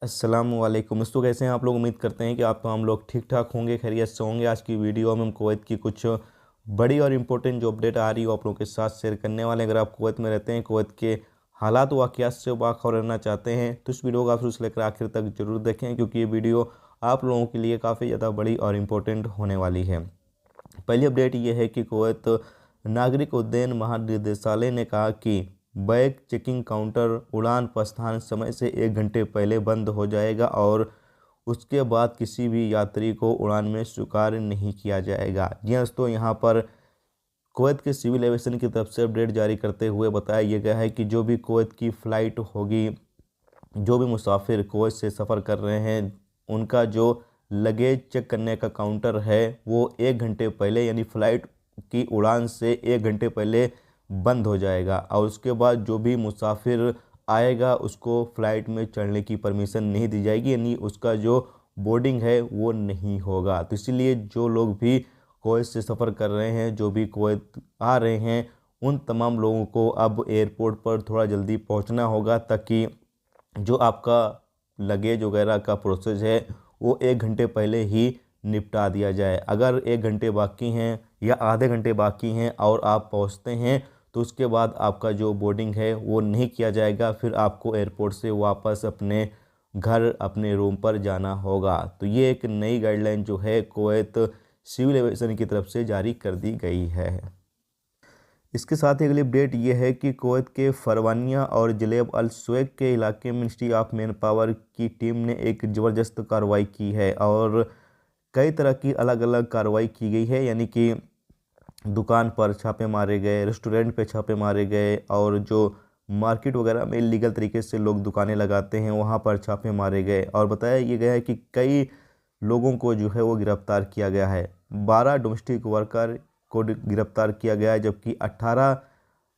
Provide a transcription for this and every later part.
अस्सलामुअलैकुम दोस्तों, कैसे हैं आप लोग। उम्मीद करते हैं कि आप हम लोग ठीक ठाक होंगे, खैरियत से होंगे। आज की वीडियो में हम कुवैत की कुछ बड़ी और इम्पोर्टेंट जो अपडेट आ रही है आप लोगों के साथ शेयर करने वाले हैं। अगर आप कुवैत में रहते हैं, कुवैत के हालात वाक़यात से बाखबर रहना चाहते हैं तो इस वीडियो को आप शुरू से लेकर आखिर तक जरूर देखें, क्योंकि ये वीडियो आप लोगों के लिए काफ़ी ज़्यादा बड़ी और इम्पोर्टेंट होने वाली है। पहली अपडेट ये है कि कुवैत नागरिक उड्डयन महानिदेशालय ने कहा कि बैग चेकिंग काउंटर उड़ान प्रस्थान समय से 1 घंटे पहले बंद हो जाएगा और उसके बाद किसी भी यात्री को उड़ान में स्वीकार नहीं किया जाएगा। जी हाँ दोस्तों, यहाँ पर कुवैत के सिविल एविएशन की तरफ से अपडेट जारी करते हुए बताया यह गया है कि जो भी कुवैत की फ़्लाइट होगी, जो भी मुसाफिर कुवैत से सफ़र कर रहे हैं, उनका जो लगेज चेक करने का काउंटर है वो 1 घंटे पहले यानी फ़्लाइट की उड़ान से 1 घंटे पहले बंद हो जाएगा और उसके बाद जो भी मुसाफिर आएगा उसको फ़्लाइट में चढ़ने की परमिशन नहीं दी जाएगी, यानी उसका जो बोर्डिंग है वो नहीं होगा। तो इसीलिए जो लोग भी कुवैत से सफ़र कर रहे हैं, जो भी कुवैत आ रहे हैं, उन तमाम लोगों को अब एयरपोर्ट पर थोड़ा जल्दी पहुंचना होगा, ताकि जो आपका लगेज वगैरह का प्रोसेस है वो 1 घंटे पहले ही निपटा दिया जाए। अगर 1 घंटे बाकी हैं या आधे घंटे बाकी हैं और आप पहुंचते हैं तो उसके बाद आपका जो बोर्डिंग है वो नहीं किया जाएगा, फिर आपको एयरपोर्ट से वापस अपने घर अपने रूम पर जाना होगा। तो ये एक नई गाइडलाइन जो है कुवैत सिविल एविएशन की तरफ से जारी कर दी गई है। इसके साथ ही अगली अपडेट ये है कि कुवैत के फरवानिया और जलेब अल सुवैक के इलाके में मिनिस्ट्री ऑफ मैन पावर की टीम ने एक ज़बरदस्त कार्रवाई की है और कई तरह की अलग अलग कार्रवाई की गई है। यानी कि दुकान पर छापे मारे गए, रेस्टोरेंट पे छापे मारे गए और जो मार्केट वगैरह में इलीगल तरीके से लोग दुकानें लगाते हैं वहाँ पर छापे मारे गए। और बताया ये गया है कि कई लोगों को जो है वो गिरफ्तार किया गया है। 12 डोमेस्टिक वर्कर को गिरफ्तार किया गया है, जबकि 18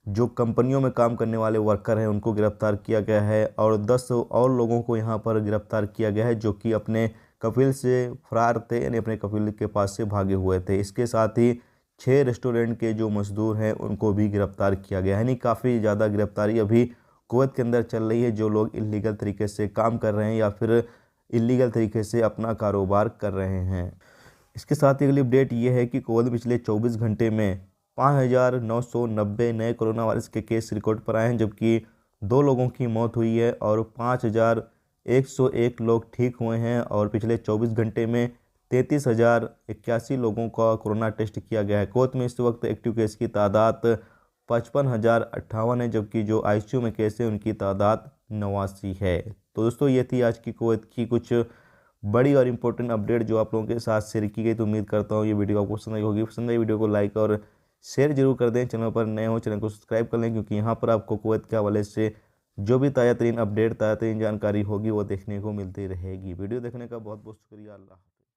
जो कंपनियों में काम करने वाले वर्कर हैं उनको गिरफ्तार किया गया है और 10 और लोगों को यहाँ पर गिरफ्तार किया गया है जो कि अपने कफिल से फरार थे, यानी अपने कफिल के पास से भागे हुए थे। इसके साथ ही 6 रेस्टोरेंट के जो मजदूर हैं उनको भी गिरफ्तार किया गया है। यानी काफ़ी ज़्यादा गिरफ्तारी अभी कुवैत के अंदर चल रही है, जो लोग इलीगल तरीके से काम कर रहे हैं या फिर इलीगल तरीके से अपना कारोबार कर रहे हैं। इसके साथ ही अगली अपडेट ये है कि कुवैत पिछले 24 घंटे में 5,990 नए कोरोना वायरस के केस रिकॉर्ड पर आए हैं, जबकि 2 लोगों की मौत हुई है और 5,101 लोग ठीक हुए हैं। और पिछले 24 घंटे में 33,081 लोगों का कोरोना टेस्ट किया गया है। कुवैत में इस वक्त एक्टिव केस की तादाद 55,058 है, जबकि जो आईसीयू में केस है उनकी तादाद 89 है। तो दोस्तों, ये थी आज की कुवैत की कुछ बड़ी और इम्पोर्टेंट अपडेट जो आप लोगों के साथ शेयर की गई। तो उम्मीद करता हूँ ये वीडियो आपको पसंद आई होगी। पसंद आई वीडियो को लाइक और शेयर जरूर कर दें। चैनल पर नए हो चैनल को सब्सक्राइब कर लें, क्योंकि यहाँ पर आपको कुवैत के हवाले से जो भी ताज़ा तरीन अपडेट, ताज़ा तरीन जानकारी होगी वो देखने को मिलती रहेगी। वीडियो देखने का बहुत बहुत शुक्रिया। अल्लाह।